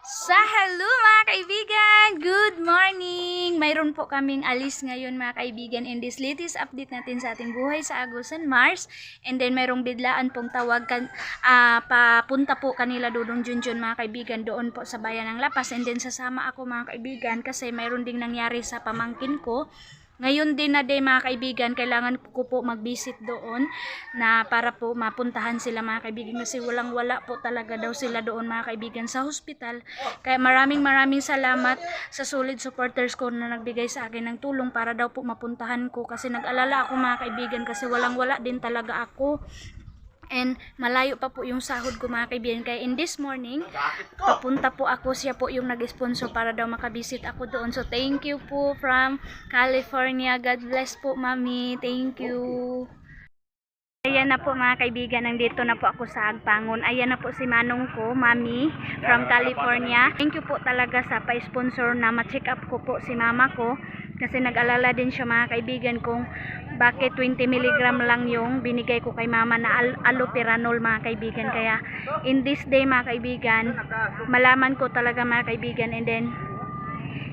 Hello mga kaibigan! Good morning! Mayroon po kaming alis ngayon mga kaibigan in this latest update natin sa ating buhay sa Agusan, Mars. And then mayroong biglaan pong tawag papunta po kanila Dudong Junjun mga kaibigan doon po sa bayan ng Lapas. And then sasama ako mga kaibigan kasi mayroon ding nangyari sa pamangkin ko. Ngayon din na day mga kaibigan, kailangan ko po mag-visit doon na para po mapuntahan sila mga kaibigan kasi walang-wala po talaga daw sila doon mga kaibigan sa hospital. Kaya maraming salamat sa solid supporters ko na nagbigay sa akin ng tulong para daw po mapuntahan ko kasi nag-alala ako mga kaibigan kasi walang-wala din talaga ako. And malayo pa po yung sahod ko mga kaibigan. Kaya in this morning, papunta po ako. Siya po yung nag-sponsor para daw makabisit ako doon. So thank you po from California. God bless po mami. Thank you. Ayan na po mga kaibigan, nandito na po ako sa Agpangon. Ayan na po si Manong ko, Mami, from California. Thank you po talaga sa pa-sponsor na ma-check up ko po si mama ko. Kasi nag-alala din siya mga kaibigan kung bakit 20 mg lang yung binigay ko kay mama na allopurinol mga kaibigan. Kaya in this day mga kaibigan, malaman ko talaga mga kaibigan, and then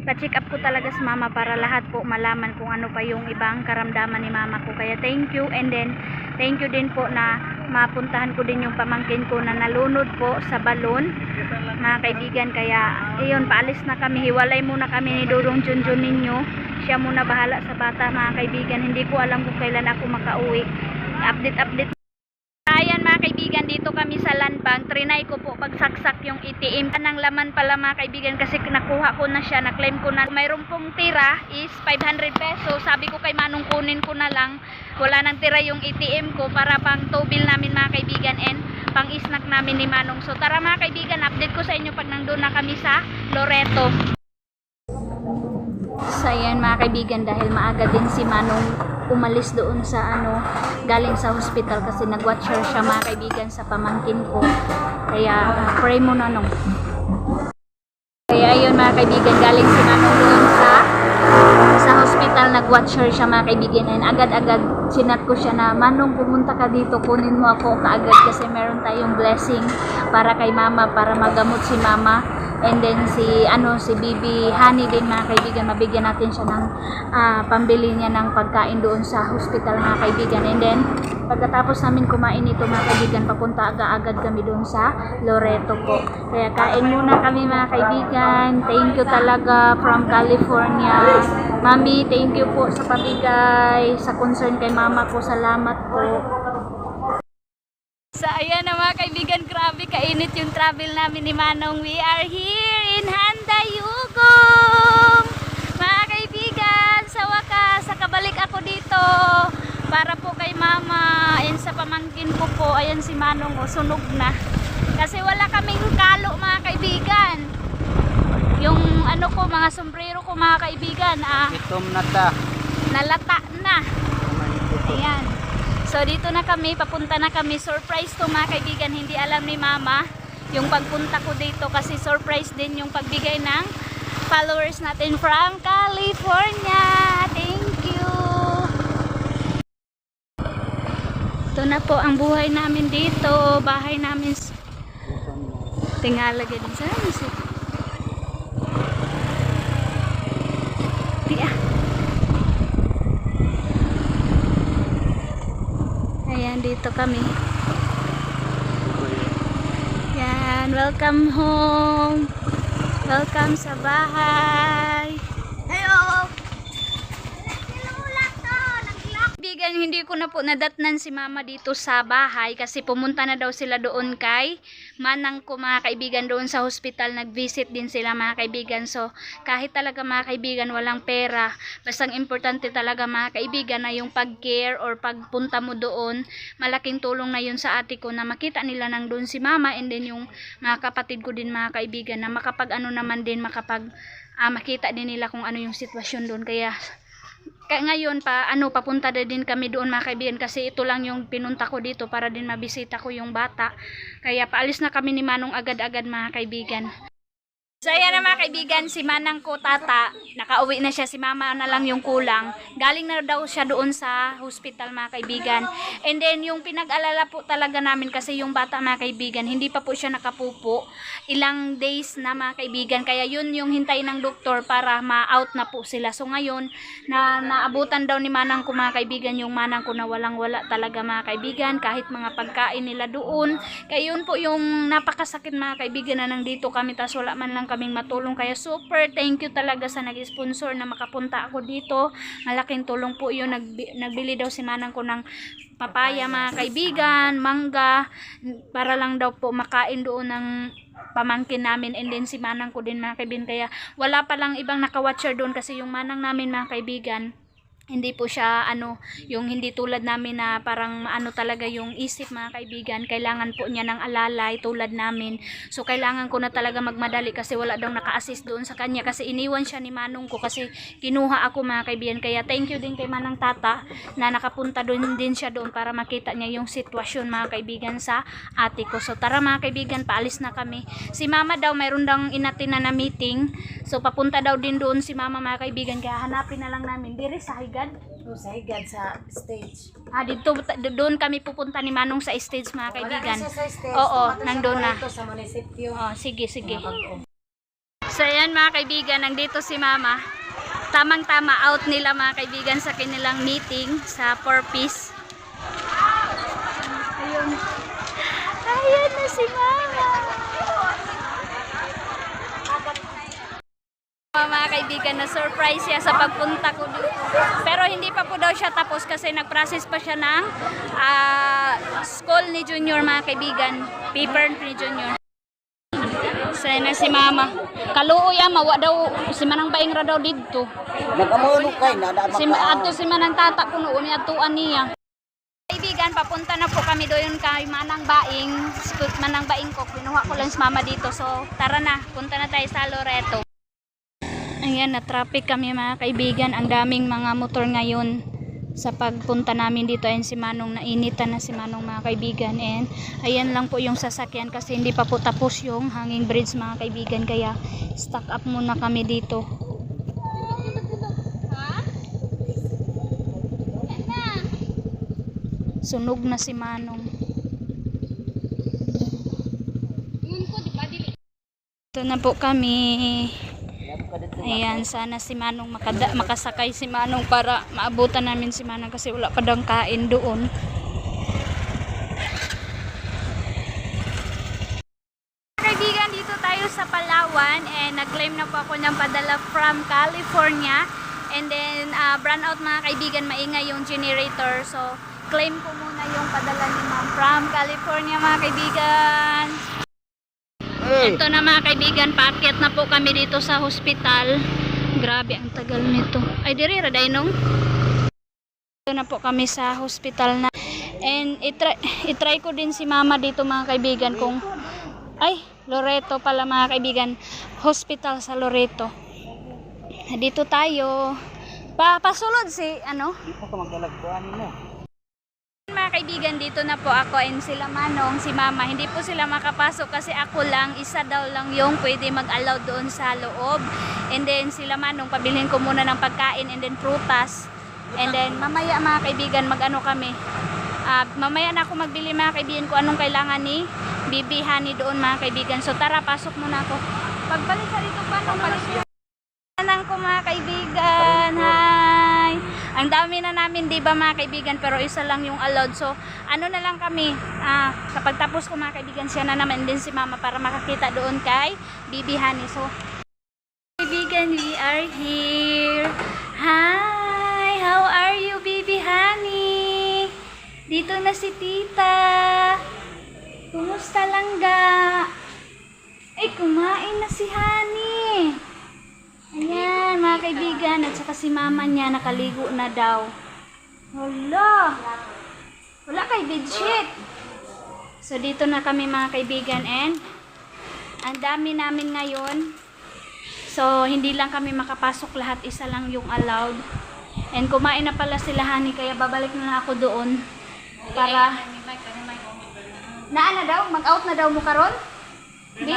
pa-check up ko talaga sa mama para lahat po malaman kung ano pa yung ibang karamdaman ni mama ko. Kaya thank you, and then thank you din po na mapuntahan ko din yung pamangkin ko na nalunod po sa balon mga kaibigan. Kaya ayun, paalis na kami, hiwalay muna kami ni Dudong Junjun ninyo. Siya muna bahala sa bata mga kaibigan. Hindi ko alam kung kailan ako makauwi. Update. Ayan mga kaibigan, dito kami sa land bank. Trinay ko po pagsaksak yung ATM ng laman pala mga kaibigan kasi nakuha ko na siya, na-claim ko na. Mayroon pong tira is 500 pesos. Sabi ko kay Manong kunin ko na lang. Wala nang tira yung ATM ko para pang tobil namin mga kaibigan and pang snack namin ni Manong. So tara mga kaibigan, update ko sa inyo pag nandun na kami sa Loreto. So ayan mga kaibigan, dahil maaga din si Manong umalis doon sa galing sa hospital kasi nag-watcher siya mga kaibigan sa pamangkin ko. Kaya pray mo na nung. Kaya ayun mga kaibigan, galing si Manong doon sa hospital, nag-watcher siya mga kaibigan, and agad-agad sinat ko siya na, Manong, pumunta ka dito, kunin mo ako kaagad kasi meron tayong blessing para kay mama, para magamot si mama. And then si Bibi Honey din mga kaibigan, mabigyan natin siya ng pambili niya ng pagkain doon sa hospital mga kaibigan. And then pagkatapos namin kumain ito mga kaibigan, papunta agad kami doon sa Loreto po. Kaya kain muna kami mga kaibigan. Thank you talaga from California. Mami, thank you po sa pabigay, sa concern kay mama ko. Salamat po. So ayan na mga kaibigan, grabe kainit yung travel namin ni Manong. We are here in Handayugong mga kaibigan. Sa wakas, nakabalik ako dito para po kay mama and sa pamangkin ko po. Ayan si Manong, sunog na kasi wala kaming kalo mga kaibigan. Yung mga sombrero ko mga kaibigan, itom na ta, nalata na. Ayan. So dito na kami, papunta na kami. Surprise to mga kaibigan, hindi alam ni mama yung pagpunta ko dito kasi surprise din yung pagbigay ng followers natin from California. Thank you. Ito na po ang buhay namin dito, bahay namin. Tingala din sa musik. Ayan, dito kami. Yan, welcome home. Welcome sa bahay. Hello. Bigan, hindi ko na po nadatnan si mama dito sa bahay kasi pumunta na daw sila doon kay Manang ko mga kaibigan doon sa hospital. Nag-visit din sila mga kaibigan. So kahit talaga mga kaibigan walang pera, bastang importante talaga mga kaibigan na yung pag-care or pagpunta mo doon, malaking tulong na yun sa ate ko na makita nila nang doon si mama, and then yung mga kapatid ko din mga kaibigan na makapag makita din nila kung ano yung sitwasyon doon. Kaya ngayon papunta na din kami doon mga kaibigan kasi ito lang yung pinunta ko dito para din mabisita ko yung bata. Kaya paalis na kami ni Manong agad-agad mga kaibigan. So ayan na mga kaibigan, si Manang ko tata, nakauwi na siya, si mama na lang yung kulang. Galing na daw siya doon sa hospital mga kaibigan. And then yung pinag-alala po talaga namin kasi yung bata mga kaibigan, hindi pa po siya nakapupo. Ilang days na mga kaibigan, kaya yun yung hintay ng doktor para ma-out na po sila. So ngayon, naabutan daw ni Manang ko mga kaibigan, yung Manang ko na walang-wala talaga mga kaibigan, kahit mga pagkain nila doon. Kaya yun po yung napakasakit mga kaibigan na nandito kami, tas wala man lang kaming matulong. Kaya super thank you talaga sa nag-sponsor na makapunta ako dito. Malaking tulong po yun. Nagbili daw si Manang ko ng papaya mga kaibigan, mangga, para lang daw po makain doon ng pamangkin namin. And then si Manang ko din mga kaibigan. Kaya wala pa lang ibang nakawatcher doon kasi yung Manang namin mga kaibigan, hindi po siya yung hindi tulad namin na parang talaga yung isip mga kaibigan. Kailangan po niya ng alalay tulad namin. So kailangan ko na talaga magmadali kasi wala daw naka-assist doon sa kanya kasi iniwan siya ni Manong ko kasi kinuha ako mga kaibigan. Kaya thank you din kay Manang Tata na nakapunta doon din siya doon para makita niya yung sitwasyon mga kaibigan sa ate ko. So tara mga kaibigan, paalis na kami. Si mama daw mayroon daw inatin na meeting. So papunta daw din doon si mama mga kaibigan. Kaya hanapin na lang namin dire sa Sa higad sa stage. dito doon kami pupunta ni Manong sa stage mga kaibigan. Wala na siya sa stage. Oo, Tumato siya nandun na. dito sa munisipyo. Oh, sige. Pag-o. So ayan mga kaibigan, nandito si Mama. Tamang-tama out nila mga kaibigan sa kanilang meeting sa Purpose. Ayun. Ayan na si Mama. Mga kaibigan, na surprise siya sa pagpunta ko dito. Pero hindi pa po daw siya tapos kasi nag-process pa siya ng school ni Junior mga kaibigan. Paper ni Junior. So na si Mama. Kaluoy mawa daw si Manang Baing ra daw didto. Nagamuno kay na Si adto si Manang Tata kuno uni atuan niya. Kaibigan, papunta na po kami doon kay Manang Baing. Manang Baing ko, kinuha ko lang si Mama dito. So tara na, punta na tayo sa Loreto. Ayan, na-traffic kami mga kaibigan. Ang daming mga motor ngayon sa pagpunta namin dito. Ayan si Manong, nainitan na si Manong mga kaibigan. And ayan lang po yung sasakyan kasi hindi pa po tapos yung hanging bridge mga kaibigan. Kaya stock up muna kami dito. Sunog na si Manong. Ito na po kami. Ayan, sana si Manong makasakay si Manong para maabutan namin si Manong kasi wala pa daw kain doon. Kaibigan, dito tayo sa Palawan and nag-claim na po ako ng padala from California. And then brand out mga kaibigan, maingay yung generator. So claim ko muna yung padala ni Ma'am from California mga kaibigan. Ito na mga kaibigan, paakyat na po kami dito sa hospital. Grabe ang tagal nito. Ay diri ra dainong. Ito na po kami sa hospital na. And itry ko din si Mama dito mga kaibigan kung Loreto pala mga kaibigan. Hospital sa Loreto. Dito tayo. Pasulod si Ako magdalagpuan mo. Mga kaibigan, dito na po ako and sila Manong, si Mama, hindi po sila makapasok kasi ako lang, isa daw lang yung pwede mag-allow doon sa loob. And then sila Manong, pabilihin ko muna ng pagkain and then prutas. And then mamaya mga kaibigan, kami. Mamaya na ako magbili mga kaibigan kung anong kailangan ni Bibi Honey doon mga kaibigan. So tara, pasok muna ako. Pagbalik sa dito pa, Manang ko mga kaibigan, hi! Ang dami na namin, di ba mga kaibigan, pero isa lang yung allowed. So, na lang kami, kapag tapos ko mga kaibigan, siya na naman din si Mama para makakita doon kay Bibi Honey. So, kaibigan, we are here. Hi! How are you, Bibi Honey? Dito na si Tita. Kumusta lang ga? Kumain na si Honey. Ayan, mga kaibigan, at saka si Mama niya nakaligo na daw. Wala kay bedsheet. So dito na kami mga kaibigan and ang dami namin ngayon. So hindi lang kami makapasok lahat, isa lang yung allowed. And kumain na pala sila Honey, kaya babalik na lang ako doon para mag-out na daw mo karon? Di?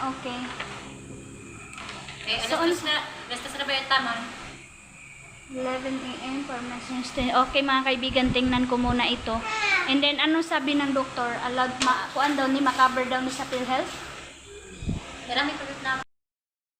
Okay. So, Gastos na ba yung tamang? 11 a.m. Pharmacy stay. Okay mga kaibigan, tingnan ko muna ito. And then, ano sabi ng doktor? Allowed, kuan daw ni, makaber daw ni sa PhilHealth? Marami tulit na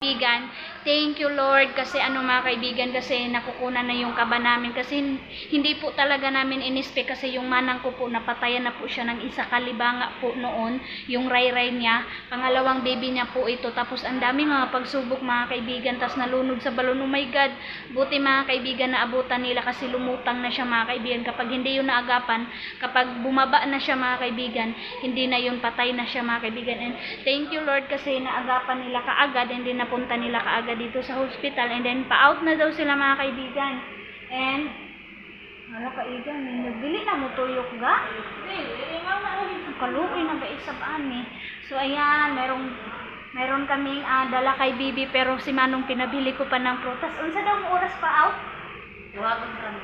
Kaibigan, thank you Lord kasi mga kaibigan kasi nakukunan na yung kaba namin kasi hindi po talaga namin inispe kasi yung manang ko po napatayan na po siya ng isa kalibanga po noon, yung ray-ray niya, pangalawang baby niya po ito, tapos ang dami mga pagsubok mga kaibigan, tas nalunod sa balon. Oh my God, buti mga kaibigan na abutan nila kasi lumutang na siya mga kaibigan. Kapag hindi yun naagapan, kapag bumaba na siya mga kaibigan, hindi na yun, patay na siya mga kaibigan. And thank you Lord kasi naagapan nila kaagad, and then napunta nila kaagad dito sa hospital, and then pa-out na daw sila mga kaibigan. And wala kaibigan, nagbili na mo tuyok ga? Kaluoy na ba isa pa ani? So ayan, meron kaming dala kay Bibi, pero si Manong pinabili ko pa ng prutas. Unsa daw mo oras pa out? Luwagon kami.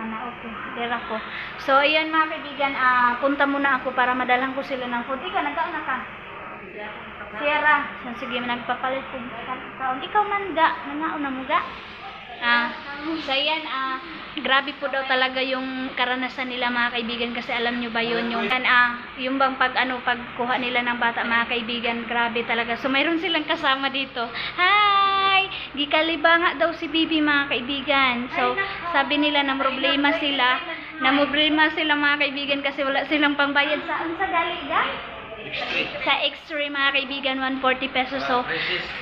Okay, dira ko. So ayan mga kaibigan, punta muna ako para madalang ko sila ng food. Ikaw, nagkaon ka? Sierra, sige, nagpapalit ko kaon. Ikaw man ga, nangaon na mo ga? So yan, grabe po daw talaga yung karanasan nila mga kaibigan kasi alam nyo ba yun, yung bang pagkuha nila ng bata mga kaibigan, grabe talaga. So mayroon silang kasama dito. Hi! Gikalibanga daw si Bibi mga kaibigan. So sabi nila na problema sila mga kaibigan kasi wala silang pangbayad sa gali ga? Sa X-ray mga kaibigan, 140 pesos. So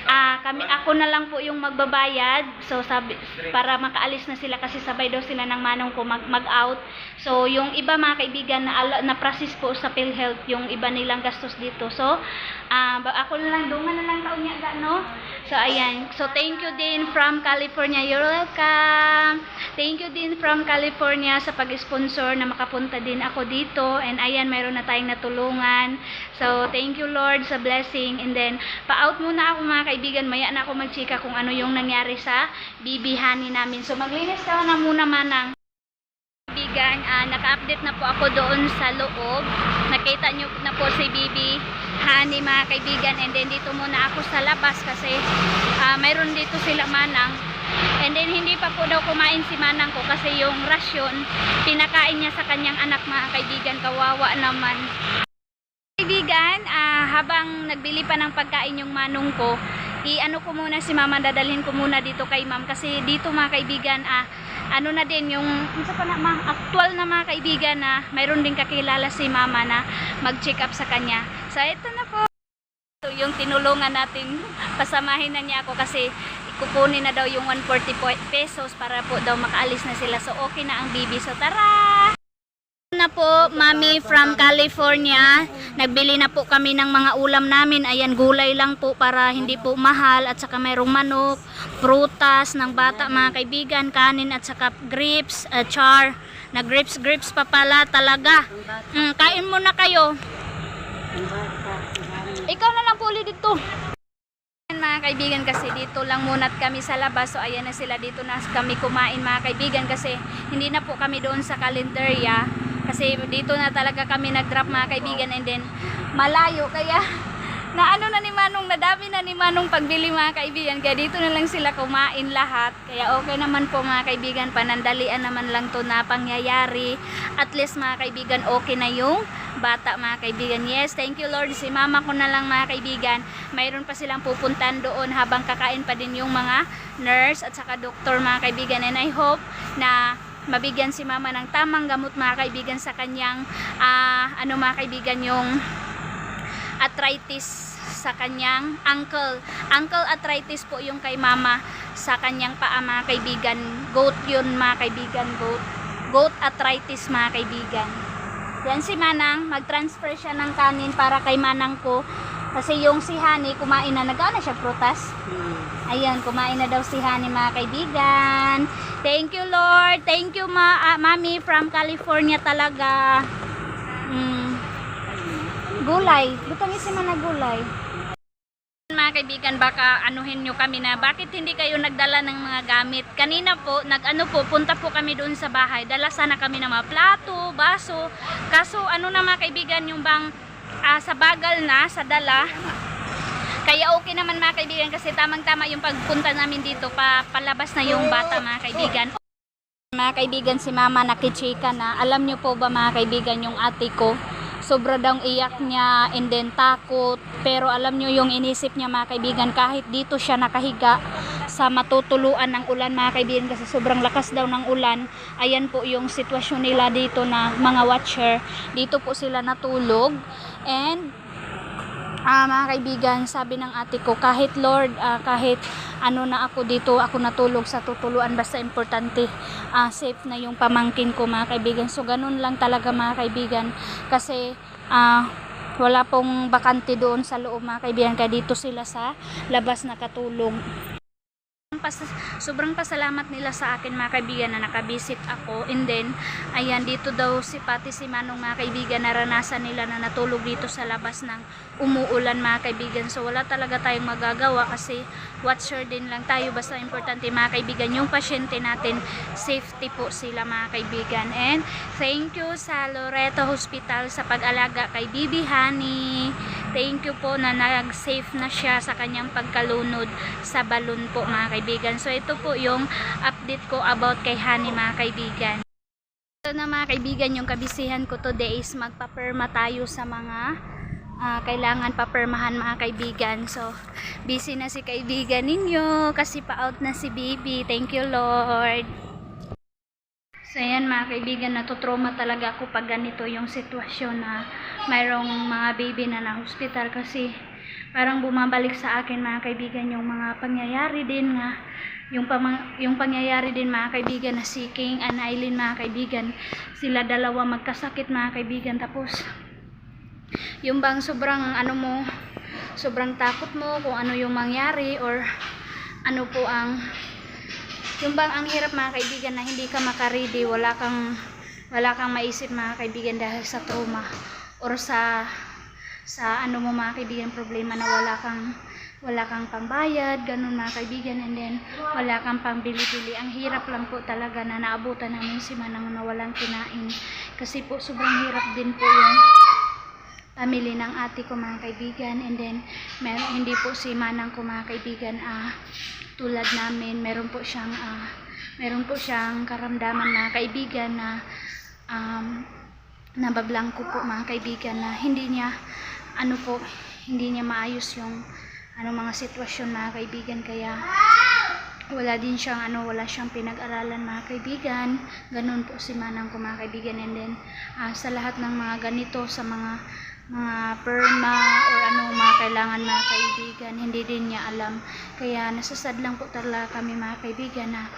ako na lang po yung magbabayad. So sabi, para makaalis na sila kasi sabay daw sila ng manong ko mag-out. So yung iba mga kaibigan na process po sa PhilHealth, yung iba nilang gastos dito. So ako na lang, dungan na lang taon niya no? So ayan, so thank you din from California, you're welcome. Thank you din from California sa pag-sponsor na makapunta din ako dito. And ayan, mayroon na tayong natulungan. So thank you Lord sa blessing. And then pa-out muna ako mga kaibigan, maya na ako magchika kung ano yung nangyari sa Bibi Honey namin. So maglinis ka na muna manang kaibigan. Naka-update na po ako doon sa loob. Nakita nyo na po si Bibi Honey mga kaibigan. And then dito muna ako sa labas kasi mayroon dito sila manang. And then hindi pa po daw kumain si manang ko kasi yung rasyon pinakain niya sa kanyang anak mga kaibigan. Kawawa naman kaibigan. Habang nagbili pa ng pagkain yung manong ko, i-ano ko muna si mama, dadalhin ko muna dito kay ma'am kasi dito mga kaibigan ano na din yung actual na mga kaibigan na mayroon din kakilala si mama na mag-check up sa kanya. So ito na po. So yung tinulungan nating pasamahin na niya ako kasi kukunin na daw yung 140 pesos para po daw makaalis na sila. So okay na ang Bibi. So tara! Na po, Mami from California. Nagbili na po kami ng mga ulam namin. Ayan, gulay lang po para hindi po mahal. At saka mayroong manok, prutas ng bata mga kaibigan, kanin at saka grapes, char. Na grapes pa pala talaga. Kain muna kayo. Ikaw na lang po ulit dito. Mga kaibigan kasi dito lang muna kami sa labas. So ayan na sila, dito na kami kumain mga kaibigan kasi hindi na po kami doon sa Calendaria. Kasi dito na talaga kami nag-drop mga kaibigan, and then malayo kaya nadami na ni Manong pagbili mga kaibigan, kaya dito na lang sila kumain lahat. Kaya okay naman po mga kaibigan, panandalian naman lang to na pangyayari. At least mga kaibigan, okay na yung bata mga kaibigan. Yes, thank you Lord. Si mama ko na lang mga kaibigan, mayroon pa silang pupuntan doon habang kakain pa din yung mga nurse at saka doktor mga kaibigan. And I hope na mabigyan si mama ng tamang gamot mga kaibigan sa kanyang mga kaibigan, yung arthritis sa kanyang ankle arthritis po yung kay mama sa kanyang paa mga kaibigan. Goat yun mga kaibigan, goat arthritis mga kaibigan. Yan si Manang, mag-transfer siya ng kanin para kay Manang ko kasi yung si Honey kumain na, nag-ano siya prutas. Ayun, kumain na daw si Honey mga kaibigan. Thank you Lord. Thank you Mami from California talaga. Gulay. Butang isi man na gulay. Mga mga kaibigan, baka anuhin nyo kami na bakit hindi kayo nagdala ng mga gamit. Kanina po, punta po kami doon sa bahay. Dala sana kami ng mga plato, baso. Kaso ano na mga kaibigan, yung bang sa bagal na, sa dala. Kaya okay naman mga kaibigan kasi tamang-tama yung pagpunta namin dito, palabas na yung bata mga kaibigan. Mga kaibigan, si mama nakichika na. Alam nyo po ba mga kaibigan, yung ate ko, sobra daw iyak niya and then takot. Pero alam nyo yung inisip niya mga kaibigan, kahit dito siya nakahiga sa matutuluan ng ulan mga kaibigan kasi sobrang lakas daw ng ulan. Ayan po yung sitwasyon nila dito na mga watcher. Dito po sila natulog. And mga kaibigan, sabi ng ate ko, kahit Lord, kahit ano na ako dito, ako natulog sa tutuluan, basta importante safe na yung pamangkin ko mga kaibigan. So ganun lang talaga mga kaibigan kasi wala pong bakante doon sa loob mga kaibigan, kaya dito sila sa labas nakatulog. Sobrang pasalamat nila sa akin mga kaibigan na nakabisit ako, and then ayan, dito daw pati si Manong mga kaibigan, naranasan nila na natulog dito sa labas ng umuulan mga kaibigan. So wala talaga tayong magagawa kasi watcher din lang tayo, basta importante mga kaibigan yung pasyente natin, safety po sila mga kaibigan. And thank you sa Loreto Hospital sa pag-alaga kay Bibi Honey. Thank you po na nag-safe na siya sa kanyang pagkalunod sa balon po mga kaibigan. So ito po yung update ko about kay Honey mga kaibigan. Ito na mga kaibigan, yung kabisihan ko today is magpaperma tayo sa mga kailangan papermahan mga kaibigan. So busy na si kaibigan ninyo kasi pa-out na si Bibi. Thank you Lord. So ayan mga kaibigan, natutrauma talaga ako pag ganito yung sitwasyon na mayroong mga baby na na-hospital kasi parang bumabalik sa akin mga kaibigan yung mga pangyayari din nga, yung pangyayari din mga kaibigan na si King and Aileen mga kaibigan, sila dalawa magkasakit mga kaibigan, tapos yung bang sobrang sobrang takot mo kung ano yung mangyari or ano po yung bang ang hirap mga kaibigan na hindi ka makaredy, wala kang maisip mga kaibigan dahil sa trauma or sa ano mo mga kaibigan, problema na wala kang pambayad, ganun mga kaibigan, and then wala kang pambili-bili. Ang hirap lang po talaga na naabutan namin si Manang na walang kinain kasi po sobrang hirap din po yung family ng ate ko mga kaibigan, and then hindi po si Manang ko mga kaibigan tulad namin, meron po siyang karamdaman mga kaibigan na nabablangko po mga kaibigan, na hindi niya maayos yung mga sitwasyon mga kaibigan, kaya wala siyang pinag-aralan mga kaibigan. Ganun po si Manang ko mga kaibigan, and then sa lahat ng mga ganito, sa mga perma or mga kailangan mga kaibigan, hindi din niya alam, kaya nasasad lang po talaga kami mga kaibigan na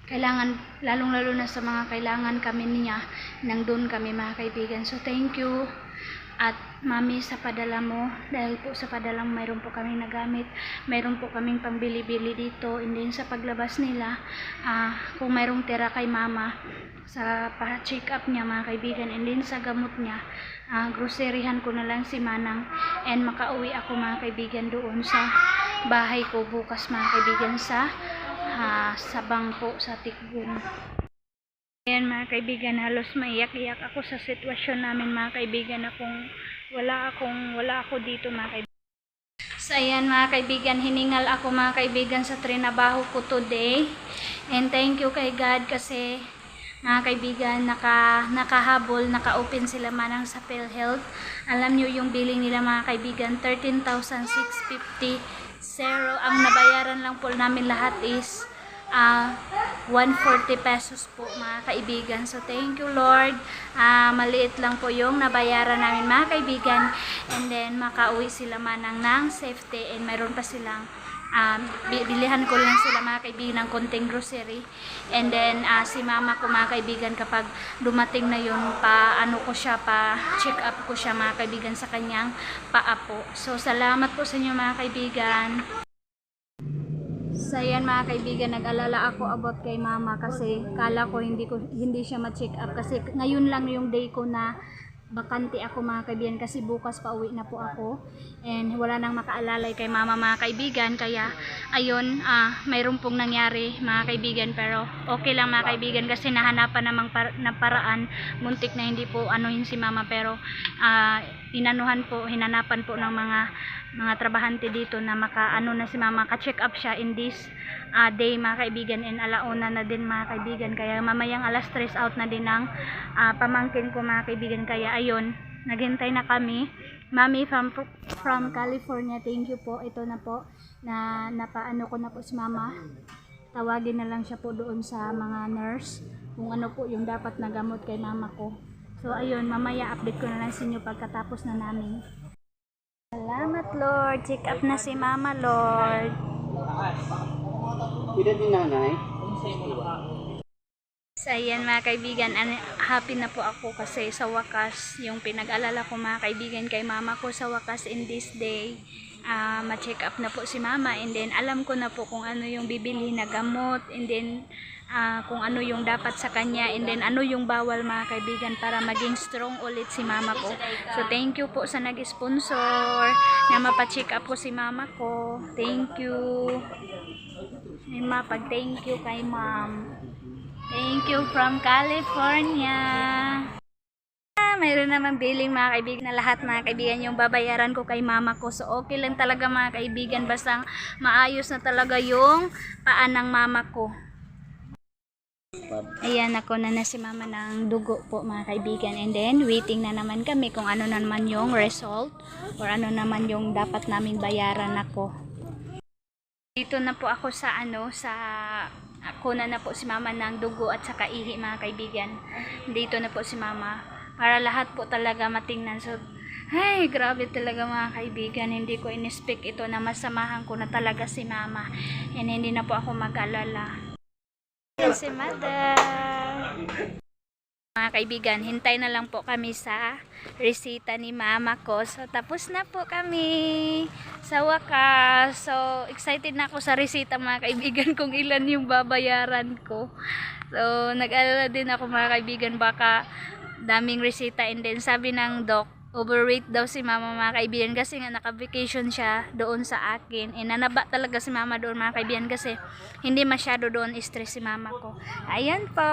kailangan, lalong-lalo na sa mga kailangan kami niya, nandun kami mga kaibigan. So thank you at mami sa padala mo, dahil po sa padala mo mayroon po kaming nagamit, mayroon po kaming pambili-bili dito, and then sa paglabas nila kung mayroong tira kay mama sa pa-check up niya mga kaibigan, and then sa gamot niya, groceryhan ko na lang si Manang, and makauwi ako mga kaibigan doon sa bahay ko bukas mga kaibigan sa bangko sa Tikgun. Ayan mga kaibigan, halos maiyak-iyak ako sa sitwasyon namin mga kaibigan, na kung wala ako dito mga kaibigan. So ayan mga kaibigan, hiningal ako mga kaibigan sa trinabaho ko today, and thank you kay God kasi mga kaibigan, nakahabol, naka-open sila Manang sa PhilHealth. Alam nyo yung billing nila mga kaibigan, 13,650. Zero. Ang nabayaran lang po namin lahat is 140 pesos po mga kaibigan. So thank you Lord. Maliit lang po yung nabayaran namin mga kaibigan, and then makauwi sila Manang ng safety, and mayroon pa silang bilihan ko lang sila mga kaibigan ng konting grocery, and then si mama ko mga kaibigan, kapag dumating na yun, pa check up ko siya mga kaibigan sa kanyang paa po. So salamat po sa inyo mga kaibigan. So yan mga kaibigan, nag-alala ako about kay mama kasi kala ko hindi siya ma-check up kasi ngayon lang yung day ko na bakante ako mga kaibigan kasi bukas pa uwi na po ako and wala nang makaalalay kay mama mga kaibigan, kaya ayun, mayroon pong nangyari mga kaibigan, pero okay lang mga kaibigan kasi nahanapan namang na paraan, muntik na hindi po anuhin si mama, pero hinanapan po ng mga trabahante dito na makaano na si mama, ka-check up siya in this day mga kaibigan, and alauna na din mga kaibigan, kaya mamayang alas 3 out na din ng pamangkin ko mga kaibigan, kaya ayun, naghintay na kami. Mami from California, thank you po, ito na po na napaano ko na po si mama, tawagin na lang siya po doon sa mga nurse kung ano po yung dapat na gamot kay mama ko. So ayun, mamaya update ko na lang sa inyo pagkatapos na namin. Salamat Lord, check up na si mama Lord. Pwede din nanay. So ayan mga kaibigan, happy na po ako kasi sa wakas yung pinag-alala ko mga kaibigan kay mama ko, sa wakas in this day ma-check up na po si mama, and then alam ko na po kung ano yung bibili na gamot, and then kung ano yung dapat sa kanya, and then ano yung bawal mga kaibigan para maging strong ulit si mama ko. So thank you po sa nag-sponsor na mapa-check up ko si mama ko. Thank you. May mapag-thank you kay ma'am. Thank you from California. Mayroon naman billing mga kaibigan na lahat mga kaibigan yung babayaran ko kay mama ko. So okay lang talaga mga kaibigan basta maayos na talaga yung paan ng mama ko. Ayan, ako na si mama ng dugo po mga kaibigan, and then waiting na naman kami kung ano naman yung result or ano naman yung dapat naming bayaran ako. Dito na po ako sa ako na po si mama ng dugo at saka ihi mga kaibigan. Dito na po si mama para lahat po talaga matingnan. So ay, grabe talaga mga kaibigan, hindi ko in-expect ito na masamahan ko na talaga si mama, and hindi na po ako mag-alala. Si mother. Mga kaibigan, hintay na lang po kami sa resita ni mama ko. So tapos na po kami sa wakas. So excited na ako sa resita mga kaibigan kung ilan yung babayaran ko. So nag-alala din ako mga kaibigan baka daming resita, and then sabi ng doc overweight daw si mama mga kaibigan kasi nga naka-vacation siya doon sa akin. Nanaba talaga si mama doon mga kaibigan kasi hindi masyado doon stress si mama ko. Ayan po.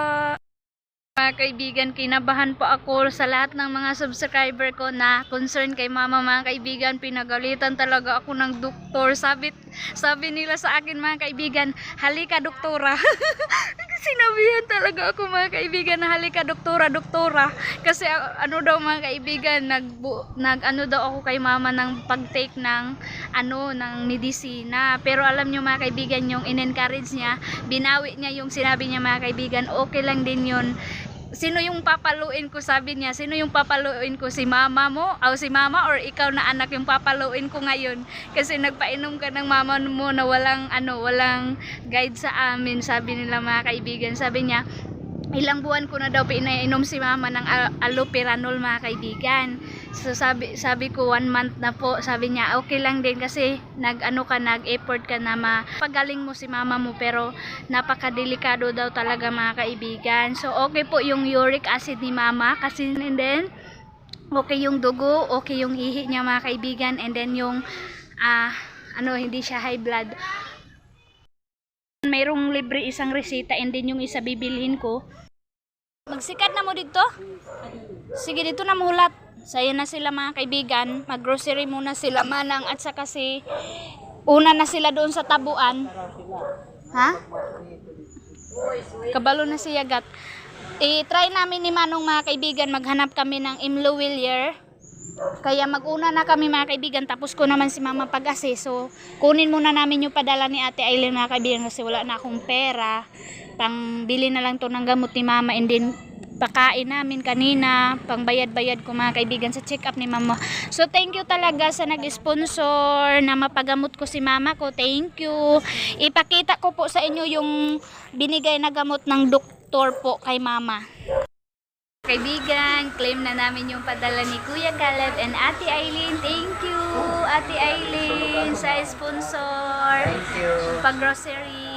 Mga kaibigan, kinabahan po ako sa lahat ng mga subscriber ko na concern kay mama mga kaibigan. Pinagalitan talaga ako ng doktor. Sabi nila sa akin mga kaibigan, halika doktora. Sinabihan talaga ako mga kaibigan na halika doktora. Kasi ano daw mga kaibigan, nag daw ako kay mama ng pag-take ng ng medisina. Pero alam nyo mga kaibigan, yung in-encourage niya, binawi niya yung sinabi niya mga kaibigan, okay lang din yun. Sino yung papaluin ko, sabi niya, sino yung papaluin ko, si mama mo o si mama or ikaw na anak yung papaluin ko ngayon kasi nagpainom ka ng mama mo na walang guide sa amin, sabi nila mga kaibigan. Sabi niya ilang buwan ko na daw pinainom si mama ng allopurinol mga kaibigan. So sabi ko 1 month na po. Sabi niya okay lang din kasi nag-effort ka na mapagaling mo si mama mo, pero napakadelikado daw talaga mga kaibigan. So okay po yung uric acid ni mama kasi, and then okay yung dugo, okay yung ihi niya mga kaibigan, and then yung hindi siya high blood. Mayroong libre isang resita, and then yung isa bibilhin ko. Magsikat na mo dito? Sige, dito na mulat. Sayo na sila mga kaibigan. Mag-grocery muna sila manang at saka una na sila doon sa tabuan. Ha? Kabalo na si Yagat. I-try namin ni Manong mga kaibigan, maghanap kami ng Imlowillier. Kaya mag-una na kami mga kaibigan, tapos ko naman si mama pag-assess. So kunin muna namin yung padala ni Ate Aileen mga kaibigan kasi wala na akong pera. Pangbili na lang to ng gamot ni mama, and then pakain namin kanina, pangbayad-bayad ko mga kaibigan sa check-up ni mama. So thank you talaga sa nag-sponsor na mapagamot ko si mama ko. Thank you. Ipakita ko po sa inyo yung binigay na gamot ng doktor po kay mama. Kaibigan, claim na namin yung padala ni Kuya Caleb and Ate Aileen. Thank you, Ate Aileen, sa sponsor. Thank you. Pag-grocery.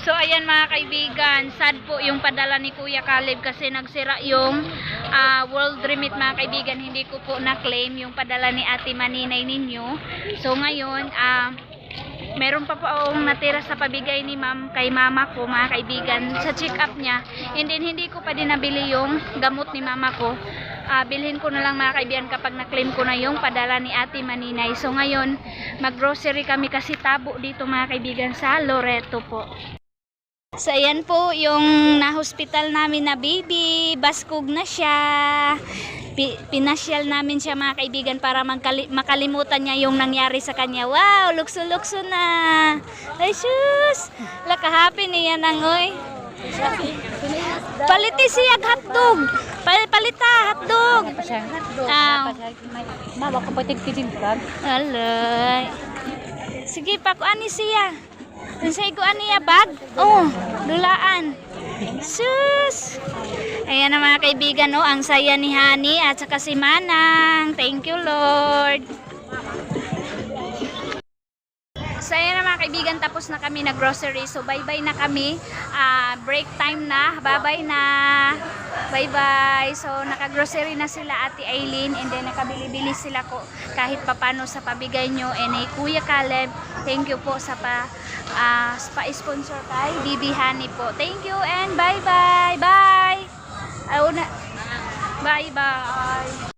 So ayan mga kaibigan, sad po yung padala ni Kuya Caleb kasi nagsira yung World Remit mga kaibigan. Hindi ko po na-claim yung padala ni Ate Maninay ninyo. So ngayon, meron pa po akong natira sa pabigay ni ma'am kay mama ko mga kaibigan sa check-up niya. And then hindi ko pa din nabili yung gamot ni mama ko. Bilhin ko na lang mga kaibigan kapag na-claim ko na yung padala ni Ate Maninay. So ngayon, mag-grocery kami kasi tabo dito mga kaibigan sa Loreto po. So ayan po yung na-hospital namin na baby. Baskog na siya. Pinasyal namin siya mga kaibigan para makalimutan niya yung nangyari sa kanya. Wow, lukso-lukso na. Ay sus, laka-happy niya nangoy. Paliti siya hotdog. Palita hotdog. Mama, kapatid ko din ka. Alay. Sige pa ko ani siya. Unsay ko ani ya bag? Oh, dulaan. Sus. Ayan na mga kaibigan, no, ang saya ni Hani at saka si Manang. Thank you, Lord. So ayan na mga kaibigan, tapos na kami na grocery. So bye-bye na kami. Break time na. Bye-bye na. Bye-bye. So naka-grocery na sila Ate Aileen and then nakabili-bili sila ko kahit papano sa pabigay nyo. And Kuya Caleb, thank you po sa pa-sponsor kay Bibi Hani po. Thank you and bye-bye. Bye. Bye-bye.